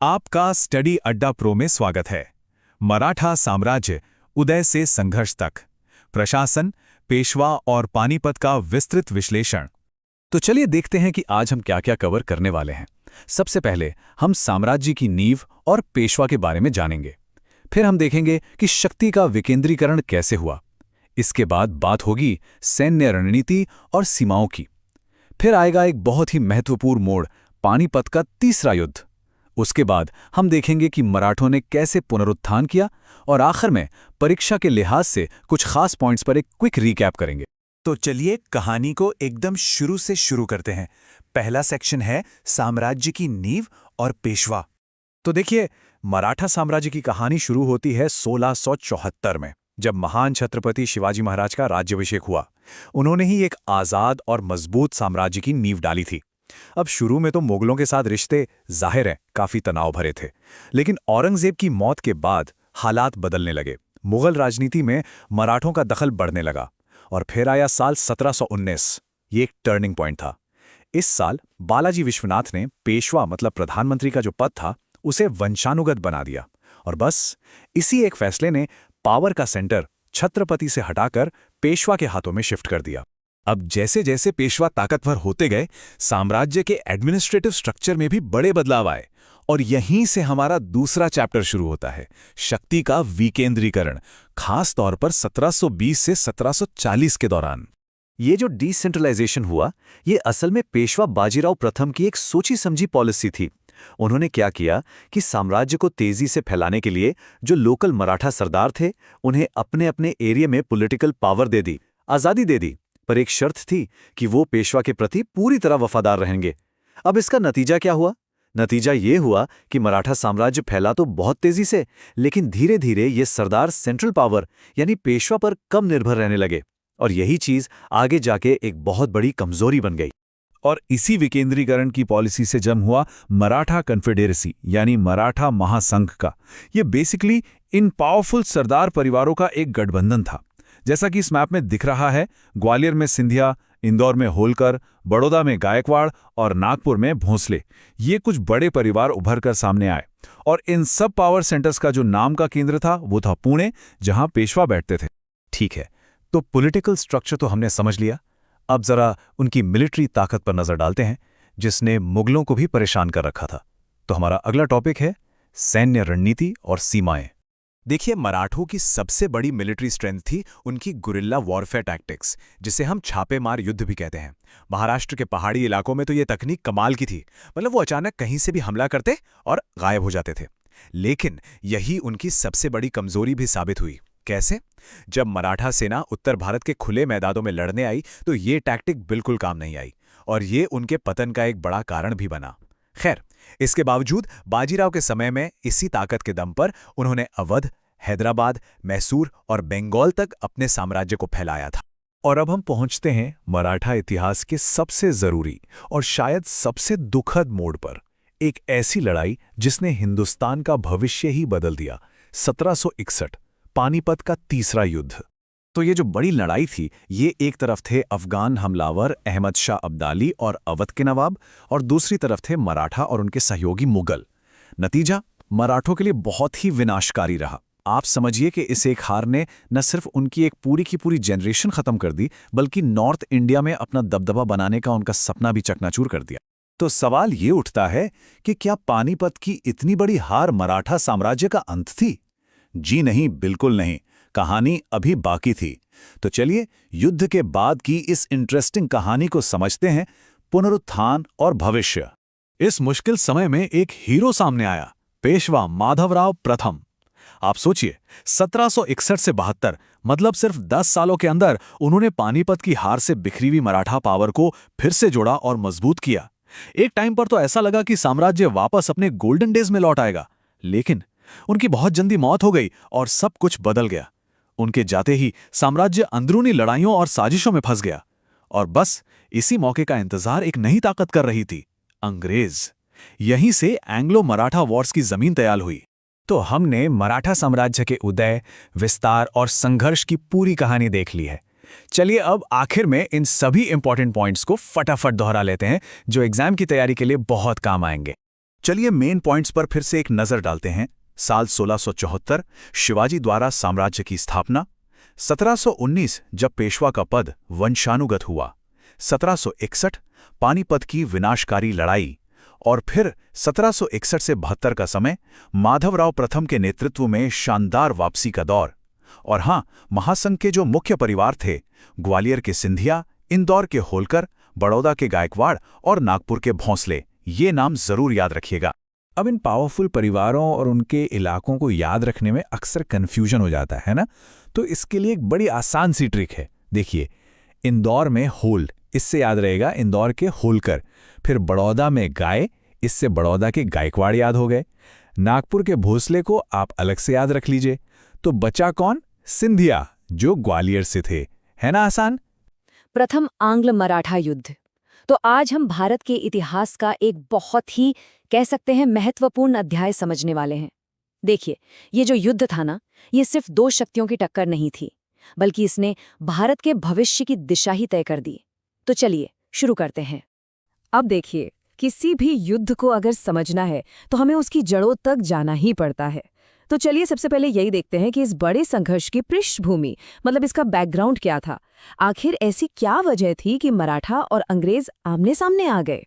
आपका स्टडी अड्डा प्रो में स्वागत है। मराठा साम्राज्य उदय से संघर्ष तक, प्रशासन, पेशवा और पानीपत का विस्तृत विश्लेषण। तो चलिए देखते हैं कि आज हम क्या क्या कवर करने वाले हैं। सबसे पहले हम साम्राज्य की नींव और पेशवा के बारे में जानेंगे। फिर हम देखेंगे कि शक्ति का विकेंद्रीकरण कैसे हुआ। इसके बाद बात होगी सैन्य रणनीति और सीमाओं की। फिर आएगा एक बहुत ही महत्वपूर्ण मोड़, पानीपत का तीसरा युद्ध। उसके बाद हम देखेंगे कि मराठों ने कैसे पुनरुत्थान किया और आखिर में परीक्षा के लिहाज से कुछ खास पॉइंट्स पर एक क्विक रिकैप करेंगे। तो चलिए कहानी को एकदम शुरू से शुरू करते हैं। पहला सेक्शन है साम्राज्य की नींव और पेशवा। तो देखिए, मराठा साम्राज्य की कहानी शुरू होती है 1674 में, जब महान छत्रपति शिवाजी महाराज का राज्याभिषेक हुआ। उन्होंने ही एक आज़ाद और मजबूत साम्राज्य की नींव डाली थी। अब शुरू में तो मुगलों के साथ रिश्ते जाहिर है काफी तनाव भरे थे, लेकिन औरंगजेब की मौत के बाद हालात बदलने लगे। मुगल राजनीति में मराठों का दखल बढ़ने लगा और फिर आया साल 1719। ये एक टर्निंग पॉइंट था। इस साल बालाजी विश्वनाथ ने पेशवा मतलब प्रधानमंत्री का जो पद था उसे वंशानुगत बना दिया, और बस इसी एक फैसले ने पावर का सेंटर छत्रपति से हटाकर पेशवा के हाथों में शिफ्ट कर दिया। अब जैसे जैसे पेशवा ताकतवर होते गए, साम्राज्य के एडमिनिस्ट्रेटिव स्ट्रक्चर में भी बड़े बदलाव आए, और यहीं से हमारा दूसरा चैप्टर शुरू होता है, शक्ति का विकेंद्रीकरण, खास तौर पर 1720 से 1740 के दौरान। ये जो डिसेंट्रलाइजेशन हुआ, ये असल में पेशवा बाजीराव प्रथम की एक सोची समझी पॉलिसी थी। उन्होंने क्या किया कि साम्राज्य को तेजी से फैलाने के लिए जो लोकल मराठा सरदार थे, उन्हें अपने अपने एरिया में पॉलिटिकल पावर दे दी, आज़ादी दे दी, पर एक शर्त थी कि वो पेशवा के प्रति पूरी तरह वफादार रहेंगे। अब इसका नतीजा क्या हुआ? नतीजा ये हुआ कि मराठा साम्राज्य फैला तो बहुत तेजी से, लेकिन धीरे धीरे ये सरदार सेंट्रल पावर यानी पेशवा पर कम निर्भर रहने लगे, और यही चीज आगे जाके एक बहुत बड़ी कमजोरी बन गई। और इसी विकेंद्रीकरण की पॉलिसी से जन्म हुआ मराठा कन्फेडरेसी यानी मराठा महासंघ का। ये बेसिकली इन पावरफुल सरदार परिवारों का एक गठबंधन था। जैसा कि इस मैप में दिख रहा है, ग्वालियर में सिंधिया, इंदौर में होलकर, बड़ौदा में गायकवाड़ और नागपुर में भोंसले, ये कुछ बड़े परिवार उभर कर सामने आए। और इन सब पावर सेंटर्स का जो नाम का केंद्र था वो था पुणे, जहां पेशवा बैठते थे। ठीक है, तो पॉलिटिकल स्ट्रक्चर तो हमने समझ लिया। अब जरा उनकी मिलिट्री ताकत पर नजर डालते हैं, जिसने मुगलों को भी परेशान कर रखा था। तो हमारा अगला टॉपिक है सैन्य रणनीति और सीमाएं। देखिए, मराठों की सबसे बड़ी मिलिट्री स्ट्रेंथ थी उनकी गुरिल्ला वॉरफेयर टैक्टिक्स, जिसे हम छापेमार युद्ध भी कहते हैं। महाराष्ट्र के पहाड़ी इलाकों में तो ये तकनीक कमाल की थी। मतलब वो अचानक कहीं से भी हमला करते और गायब हो जाते थे। लेकिन यही उनकी सबसे बड़ी कमजोरी भी साबित हुई। कैसे? जब मराठा सेना उत्तर भारत के खुले मैदानों में लड़ने आई तो ये टैक्टिक बिल्कुल काम नहीं आई, और ये उनके पतन का एक बड़ा कारण भी बना। खैर, इसके बावजूद बाजीराव के समय में इसी ताकत के दम पर उन्होंने अवध, हैदराबाद, मैसूर और बंगाल तक अपने साम्राज्य को फैलाया था। और अब हम पहुंचते हैं मराठा इतिहास के सबसे जरूरी और शायद सबसे दुखद मोड़ पर, एक ऐसी लड़ाई जिसने हिंदुस्तान का भविष्य ही बदल दिया। 1761, पानीपत का तीसरा युद्ध। तो ये जो बड़ी लड़ाई थी, ये एक तरफ थे अफगान हमलावर अहमद शाह अब्दाली और अवध के नवाब, और दूसरी तरफ थे मराठा और उनके सहयोगी मुगल। नतीजा मराठों के लिए बहुत ही विनाशकारी रहा। आप समझिए कि इस एक हार ने न सिर्फ उनकी एक पूरी की पूरी जनरेशन खत्म कर दी, बल्कि नॉर्थ इंडिया में अपना दबदबा बनाने का उनका सपना भी चकनाचूर कर दिया। तो सवाल ये उठता है कि क्या पानीपत की इतनी बड़ी हार मराठा साम्राज्य का अंत थी? जी नहीं, बिल्कुल नहीं। कहानी अभी बाकी थी। तो चलिए युद्ध के बाद की इस इंटरेस्टिंग कहानी को समझते हैं, पुनरुत्थान और भविष्य। इस मुश्किल समय में एक हीरो सामने आया, पेशवा माधवराव प्रथम। आप सोचिए, 1761 से 72, मतलब सिर्फ 10 सालों के अंदर उन्होंने पानीपत की हार से बिखरी हुई मराठा पावर को फिर से जोड़ा और मजबूत किया। एक टाइम पर तो ऐसा लगा कि साम्राज्य वापस अपने गोल्डन डेज में लौट आएगा, लेकिन उनकी बहुत जल्दी मौत हो गई और सब कुछ बदल गया। उनके जाते ही साम्राज्य अंदरूनी लड़ाइयों और साजिशों में फंस गया, और बस इसी मौके का इंतजार एक नई ताकत कर रही थी, अंग्रेज। यहीं से एंग्लो मराठा वॉर्स की जमीन तैयार हुई। तो हमने मराठा साम्राज्य के उदय, विस्तार और संघर्ष की पूरी कहानी देख ली है। चलिए अब आखिर में इन सभी इंपॉर्टेंट पॉइंट्स को फटाफट दोहरा लेते हैं, जो एग्जाम की तैयारी के लिए बहुत काम आएंगे। चलिए मेन पॉइंट्स पर फिर से एक नजर डालते हैं। साल 1674 शिवाजी द्वारा साम्राज्य की स्थापना, 1719 जब पेशवा का पद वंशानुगत हुआ, 1761 पानीपत की विनाशकारी लड़ाई, और फिर 1761 से 72 का समय माधवराव प्रथम के नेतृत्व में शानदार वापसी का दौर। और हाँ, महासंघ के जो मुख्य परिवार थे, ग्वालियर के सिंधिया, इंदौर के होलकर, बड़ौदा के गायकवाड़ और नागपुर के भोंसले, ये नाम जरूर याद रखिएगा। अब इन पावरफुल परिवारों और उनके इलाकों को याद रखने में अक्सर कन्फ्यूजन हो जाता है ना, तो इसके लिए एक बड़ी आसान सी ट्रिक है। देखिए, इंदौर में होल, इससे याद रहेगा इंदौर के होलकर। फिर बड़ौदा में गाय, इससे बड़ौदा के गायकवाड़ याद हो गए। नागपुर के भोसले को आप अलग से याद रख लीजिए। तो बचा कौन? सिंधिया, जो ग्वालियर से थे। है ना आसान? प्रथम आंग्ल मराठा युद्ध। तो आज हम भारत के इतिहास का एक बहुत ही, कह सकते हैं, महत्वपूर्ण अध्याय समझने वाले हैं। देखिए, ये जो युद्ध था ना, ये सिर्फ दो शक्तियों की टक्कर नहीं थी, बल्कि इसने भारत के भविष्य की दिशा ही तय कर दी। तो चलिए शुरू करते हैं। अब देखिए, किसी भी युद्ध को अगर समझना है तो हमें उसकी जड़ों तक जाना ही पड़ता है। तो चलिए सबसे पहले यही देखते हैं कि इस बड़े संघर्ष की पृष्ठभूमि, मतलब इसका बैकग्राउंड क्या था। आखिर ऐसी क्या वजह थी कि मराठा और अंग्रेज आमने सामने आ गए?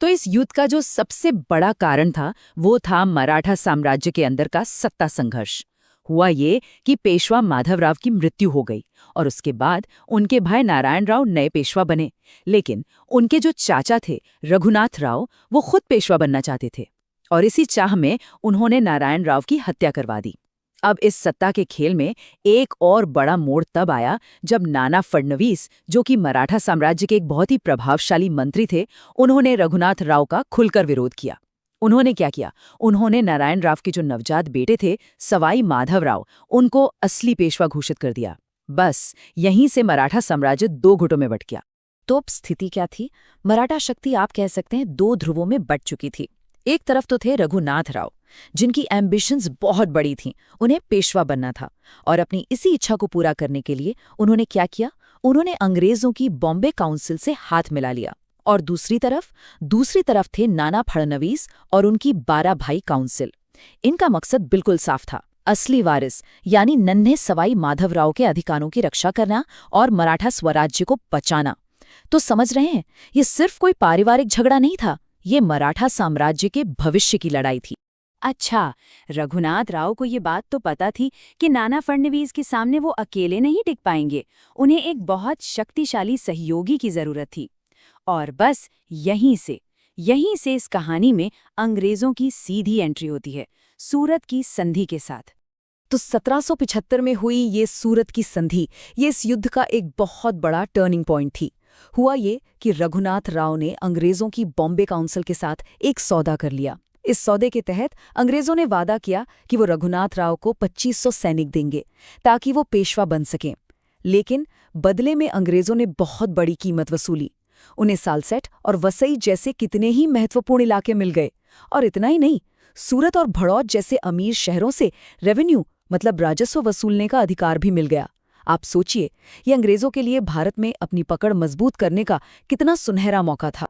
तो इस युद्ध का जो सबसे बड़ा कारण था वो था मराठा साम्राज्य के अंदर का सत्ता संघर्ष। हुआ ये कि पेशवा माधवराव की मृत्यु हो गई और उसके बाद उनके भाई नारायण राव नए पेशवा बने। लेकिन उनके जो चाचा थे रघुनाथ राव, वो खुद पेशवा बनना चाहते थे और इसी चाह में उन्होंने नारायण राव की हत्या करवा दी। अब इस सत्ता के खेल में एक और बड़ा मोड़ तब आया जब नाना फडणवीस, जो कि मराठा साम्राज्य के एक बहुत ही प्रभावशाली मंत्री थे, उन्होंने रघुनाथ राव का खुलकर विरोध किया। उन्होंने क्या किया? उन्होंने नारायण राव के जो नवजात बेटे थे सवाई माधवराव, उनको असली पेशवा घोषित कर दिया। बस यहीं से मराठा साम्राज्य दो गुटों में बंट गया। तो अब स्थिति क्या थी? मराठा शक्ति, आप कह सकते हैं, दो ध्रुवों में बंट चुकी थी। एक तरफ तो थे रघुनाथ राव, जिनकी एम्बिशंस बहुत बड़ी थीं, उन्हें पेशवा बनना था। और अपनी इसी इच्छा को पूरा करने के लिए उन्होंने क्या किया? उन्होंने अंग्रेजों की बॉम्बे काउंसिल से हाथ मिला लिया। और दूसरी तरफ थे नाना फडणवीस और उनकी 12 भाई काउंसिल। इनका मकसद बिल्कुल साफ था, असली वारिस यानी नन्हे सवाई माधवराव के अधिकारों की रक्षा करना और मराठा स्वराज्य को बचाना। तो समझ रहे हैं, ये सिर्फ कोई पारिवारिक झगड़ा नहीं था, ये मराठा साम्राज्य के भविष्य की लड़ाई थी। अच्छा, रघुनाथ राव को ये बात तो पता थी कि नाना फडणवीस के सामने वो अकेले नहीं टिक पाएंगे, उन्हें एक बहुत शक्तिशाली सहयोगी की जरूरत थी। और बस यहीं से इस कहानी में अंग्रेजों की सीधी एंट्री होती है, सूरत की संधि के साथ। तो 1775 में हुई ये सूरत की संधि, ये इस युद्ध का एक बहुत बड़ा टर्निंग पॉइंट थी। हुआ ये कि रघुनाथ राव ने अंग्रेजों की बॉम्बे काउंसिल के साथ एक सौदा कर लिया। इस सौदे के तहत अंग्रेजों ने वादा किया कि वो रघुनाथ राव को 2500 सैनिक देंगे ताकि वो पेशवा बन सकें। लेकिन बदले में अंग्रेजों ने बहुत बड़ी कीमत वसूली। उन्हें सालसेट और वसई जैसे कितने ही महत्वपूर्ण इलाके मिल गए। और इतना ही नहीं, सूरत और भड़ौत जैसे अमीर शहरों से रेवेन्यू, मतलब राजस्व वसूलने का अधिकार भी मिल गया। आप सोचिए, ये अंग्रेजों के लिए भारत में अपनी पकड़ मजबूत करने का कितना सुनहरा मौका था।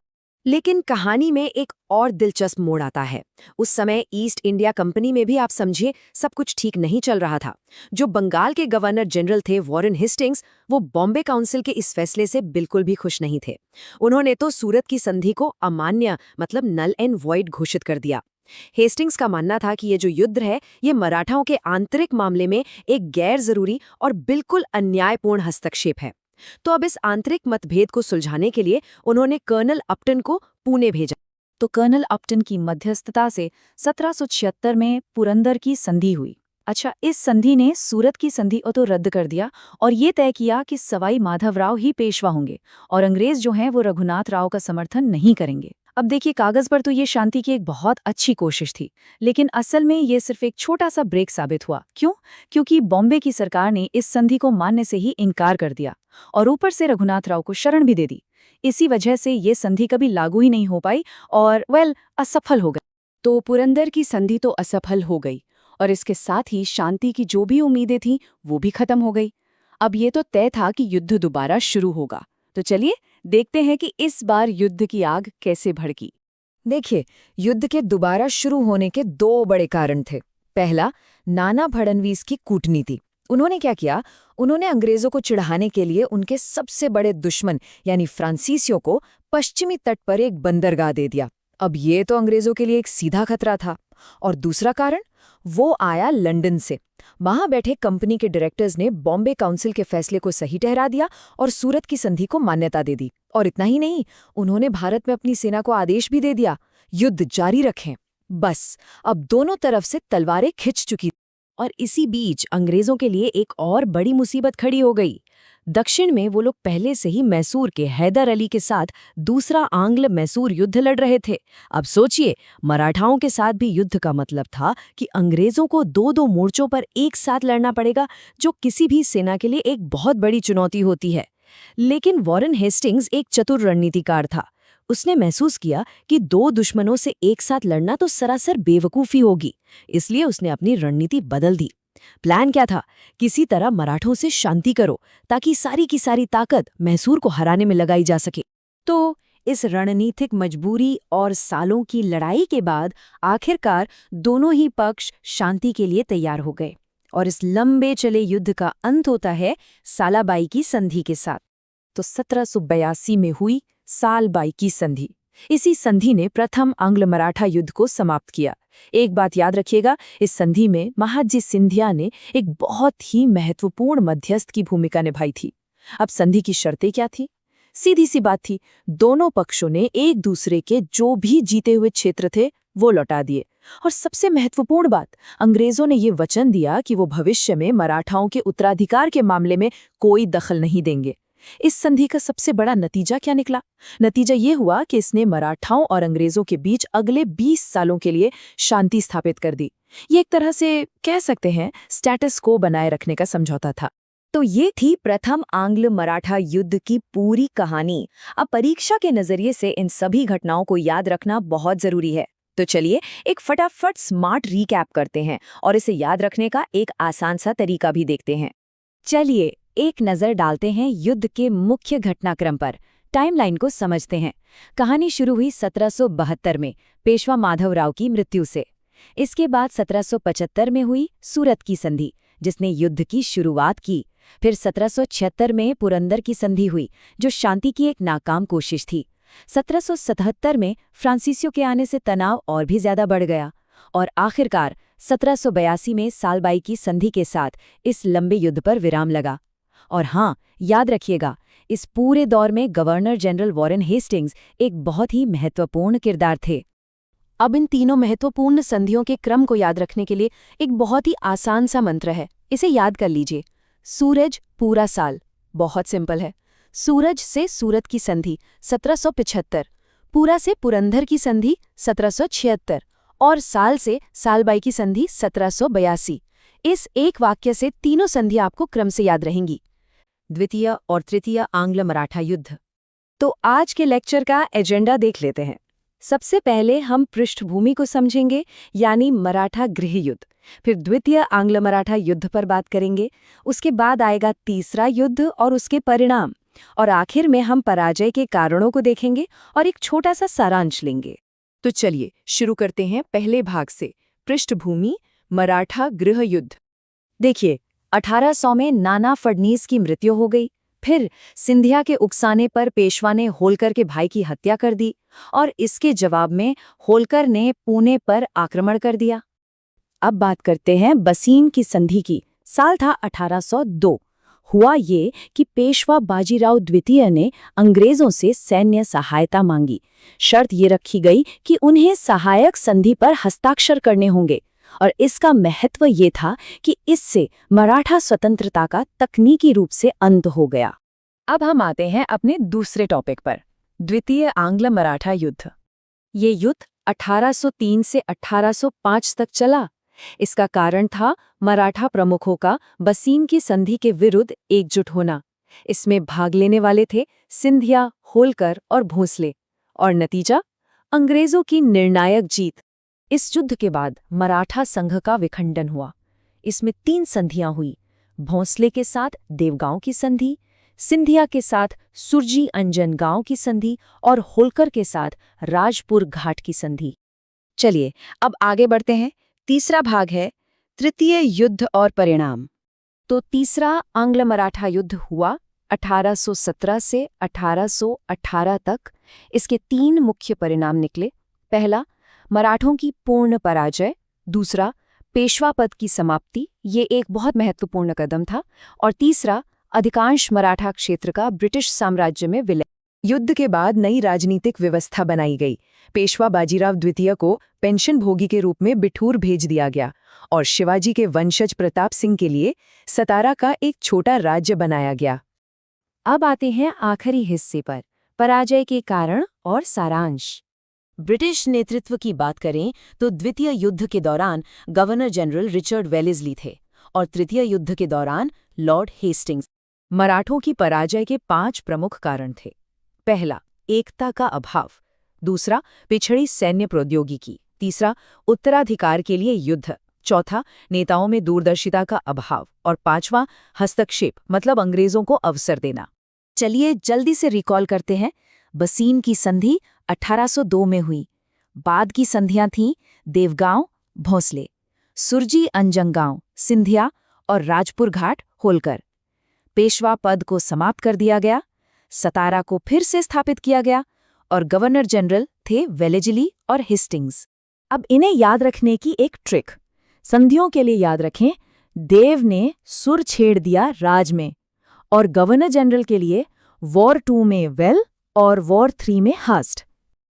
लेकिन कहानी में एक और दिलचस्प मोड़ आता है। उस समय ईस्ट इंडिया कंपनी में भी, आप समझिए, सब कुछ ठीक नहीं चल रहा था। जो बंगाल के गवर्नर जनरल थे वॉरेन हेस्टिंग्स, वो बॉम्बे काउंसिल के इस फैसले से बिल्कुल भी खुश नहीं थे। उन्होंने तो सूरत की संधि को अमान्य, मतलब नल एंड वॉइड घोषित कर दिया। हेस्टिंग्स का मानना था कि ये जो युद्ध है, ये मराठाओं के आंतरिक मामले में एक गैर जरूरी और बिल्कुल अन्यायपूर्ण हस्तक्षेप है। तो अब इस आंतरिक मतभेद को सुलझाने के लिए उन्होंने कर्नल अपटन को पुणे भेजा। तो कर्नल अपटन की मध्यस्थता से 1776 में पुरंदर की संधि हुई। अच्छा, इस संधि ने सूरत की संधि तो रद्द कर दिया और ये तय किया कि सवाई माधवराव ही पेशवा होंगे और अंग्रेज जो हैं वो रघुनाथ राव का समर्थन नहीं करेंगे। अब देखिए, कागज पर तो ये शांति की एक बहुत अच्छी कोशिश थी, लेकिन असल में ये सिर्फ एक छोटा सा ब्रेक साबित हुआ। क्यों? क्योंकि बॉम्बे की सरकार ने इस संधि को मानने से ही इनकार कर दिया और ऊपर से रघुनाथ राव को शरण भी दे दी। इसी वजह से ये संधि कभी लागू ही नहीं हो पाई और असफल हो गई। तो पुरंदर की संधि तो असफल हो गई और इसके साथ ही शांति की जो भी उम्मीदें थीं वो भी खत्म हो गई। अब ये तो तय था कि युद्ध दोबारा शुरू होगा। तो चलिए देखते हैं कि इस बार युद्ध की आग कैसे भड़की। देखिए, युद्ध के दोबारा शुरू होने के दो बड़े कारण थे। पहला, नाना फडणवीस की कूटनीति। उन्होंने क्या किया? उन्होंने अंग्रेजों को चिढ़ाने के लिए उनके सबसे बड़े दुश्मन यानी फ्रांसीसियों को पश्चिमी तट पर एक बंदरगाह दे दिया। अब ये तो अंग्रेजों के लिए एक सीधा खतरा था। और दूसरा कारण, वो आया लंदन से। वहां बैठे कंपनी के डायरेक्टर्स ने बॉम्बे काउंसिल के फैसले को सही ठहरा दिया और सूरत की संधि को मान्यता दे दी। और इतना ही नहीं, उन्होंने भारत में अपनी सेना को आदेश भी दे दिया, युद्ध जारी रखें। बस, अब दोनों तरफ से तलवारें खिंच चुकी। और इसी बीच अंग्रेजों के लिए एक और बड़ी मुसीबत खड़ी हो गई। दक्षिण में वो लोग पहले से ही मैसूर के हैदर अली के साथ दूसरा आंग्ल मैसूर युद्ध लड़ रहे थे। अब सोचिए, मराठाओं के साथ भी युद्ध का मतलब था कि अंग्रेजों को दो दो मोर्चों पर एक साथ लड़ना पड़ेगा, जो किसी भी सेना के लिए एक बहुत बड़ी चुनौती होती है। लेकिन वॉरेन हेस्टिंग्स एक चतुर रणनीतिकार था। उसने महसूस किया कि दो दुश्मनों से एक साथ लड़ना तो सरासर बेवकूफ़ी होगी, इसलिए उसने अपनी रणनीति बदल दी। प्लान क्या था? किसी तरह मराठों से शांति करो ताकि सारी की सारी ताकत मैसूर को हराने में लगाई जा सके। तो इस रणनीतिक मजबूरी और सालों की लड़ाई के बाद आखिरकार दोनों ही पक्ष शांति के लिए तैयार हो गए और इस लंबे चले युद्ध का अंत होता है सालाबाई की संधि के साथ। तो 1782 में हुई सालबाई की संधि। इसी संधि ने प्रथम आंग्ल मराठा युद्ध को समाप्त किया। एक बात याद रखिएगा, इस संधि में महादजी सिंधिया ने एक बहुत ही महत्वपूर्ण मध्यस्थ की भूमिका निभाई थी। अब संधि की शर्तें क्या थी? सीधी सी बात थी, दोनों पक्षों ने एक दूसरे के जो भी जीते हुए क्षेत्र थे वो लौटा दिए। और सबसे महत्वपूर्ण बात, अंग्रेजों ने ये वचन दिया कि वो भविष्य में मराठाओं के उत्तराधिकार के मामले में कोई दखल नहीं देंगे। इस संधि का सबसे बड़ा नतीजा क्या निकला? नतीजा ये हुआ कि इसने मराठाओं और अंग्रेजों के बीच अगले 20 सालों के लिए शांति स्थापित कर दी। ये एक तरह से कह सकते हैं स्टेटस को बनाए रखने का समझौता था। तो ये थी प्रथम आंग्ल मराठा युद्ध की पूरी कहानी। अब परीक्षा के नजरिए से इन सभी घटनाओं को याद रखना बहुत जरूरी है। तो चलिए एक फटाफट स्मार्ट रीकैप करते हैं और इसे याद रखने का एक आसान सा तरीका भी देखते हैं। चलिए एक नज़र डालते हैं युद्ध के मुख्य घटनाक्रम पर। टाइमलाइन को समझते हैं। कहानी शुरू हुई 1772 में पेशवा माधवराव की मृत्यु से। इसके बाद 1775 में हुई सूरत की संधि, जिसने युद्ध की शुरुआत की। फिर 1776 में पुरंदर की संधि हुई, जो शांति की एक नाकाम कोशिश थी। 1777 में फ्रांसीसियों के आने से तनाव और भी ज्यादा बढ़ गया। और आखिरकार 1782 में सालबाई की संधि के साथ इस लंबे युद्ध पर विराम लगा। और हाँ, याद रखिएगा, इस पूरे दौर में गवर्नर जनरल वॉरेन हेस्टिंग्स एक बहुत ही महत्वपूर्ण किरदार थे। अब इन तीनों महत्वपूर्ण संधियों के क्रम को याद रखने के लिए एक बहुत ही आसान सा मंत्र है, इसे याद कर लीजिए। सूरज पूरा साल, बहुत सिंपल है। सूरज से सूरत की संधि 1775, पूरा से पुरंदर की संधि 1776 और साल से सालबाई की संधि 1782। इस एक वाक्य से तीनों संधि आपको क्रम से याद रहेंगी। द्वितीय और तृतीय आंग्ल मराठा युद्ध। तो आज के लेक्चर का एजेंडा देख लेते हैं। सबसे पहले हम पृष्ठभूमि को समझेंगे, यानी मराठा गृह युद्ध। फिर द्वितीय आंग्ल मराठा युद्ध पर बात करेंगे। उसके बाद आएगा तीसरा युद्ध और उसके परिणाम। और आखिर में हम पराजय के कारणों को देखेंगे और एक छोटा सा सारांश लेंगे। तो चलिए शुरू करते हैं पहले भाग से, पृष्ठभूमि, मराठा गृह युद्ध। देखिए, 1800 में नाना फडणवीस की मृत्यु हो गई। फिर सिंधिया के उकसाने पर पेशवा ने होलकर के भाई की हत्या कर दी और इसके जवाब में होलकर ने पुणे पर आक्रमण कर दिया। अब बात करते हैं बसीन की संधि की। साल था 1802। हुआ ये कि पेशवा बाजीराव द्वितीय ने अंग्रेजों से सैन्य सहायता मांगी। शर्त ये रखी गई कि उन्हें सहायक संधि पर हस्ताक्षर करने होंगे और इसका महत्व ये था कि इससे मराठा स्वतंत्रता का तकनीकी रूप से अंत हो गया। अब हम आते हैं अपने दूसरे टॉपिक पर, द्वितीय आंग्ल मराठा युद्ध। ये युद्ध 1803 से 1805 तक चला। इसका कारण था मराठा प्रमुखों का बसीन की संधि के विरुद्ध एकजुट होना। इसमें भाग लेने वाले थे सिंधिया, होलकर और भोंसले। और नतीजा, अंग्रेजों की निर्णायक जीत। इस युद्ध के बाद मराठा संघ का विखंडन हुआ। इसमें 3 संधियां हुई, भोंसले के साथ देवगांव की संधि, सिंधिया के साथ सुरजी अंजन गांव की संधि और होलकर के साथ राजपुर घाट की संधि। चलिए अब आगे बढ़ते हैं। तीसरा भाग है तृतीय युद्ध और परिणाम। तो तीसरा आंग्ल मराठा युद्ध हुआ 1817 से 1818 तक। इसके 3 मुख्य परिणाम निकले। पहला, मराठों की पूर्ण पराजय। दूसरा, पेशवा पद की समाप्ति, ये एक बहुत महत्वपूर्ण कदम था। और तीसरा, अधिकांश मराठा क्षेत्र का ब्रिटिश साम्राज्य में विलय। युद्ध के बाद नई राजनीतिक व्यवस्था बनाई गई। पेशवा बाजीराव द्वितीय को पेंशन भोगी के रूप में बिठूर भेज दिया गया और शिवाजी के वंशज प्रताप सिंह के लिए सतारा का एक छोटा राज्य बनाया गया। अब आते हैं आखिरी हिस्से पर, पराजय के कारण और सारांश। ब्रिटिश नेतृत्व की बात करें तो द्वितीय युद्ध के दौरान गवर्नर जनरल रिचर्ड वेलेस्ली थे और तृतीय युद्ध के दौरान लॉर्ड हेस्टिंग्स। मराठों की पराजय के 5 प्रमुख कारण थे। पहला, एकता का अभाव। दूसरा, पिछड़ी सैन्य प्रौद्योगिकी। तीसरा, उत्तराधिकार के लिए युद्ध। चौथा, नेताओं में दूरदर्शिता का अभाव। और 5वां, हस्तक्षेप मतलब अंग्रेजों को अवसर देना। चलिए जल्दी से रिकॉल करते हैं। बसीन की संधि 1802 में हुई। बाद की संधियां थीं देवगांव, भोंसले, सुरजी अंजंगांव, सिंधिया और राजपुर घाट, होलकर। पेशवा पद को समाप्त कर दिया गया, सतारा को फिर से स्थापित किया गया और गवर्नर जनरल थे वेलेस्ली और हेस्टिंग्स। अब इन्हें याद रखने की एक ट्रिक। संधियों के लिए याद रखें, देव ने सुर छेड़ दिया राज में और गवर्नर जनरल के लिए वॉर 2 में वेल और वॉर 3 में हास्ट।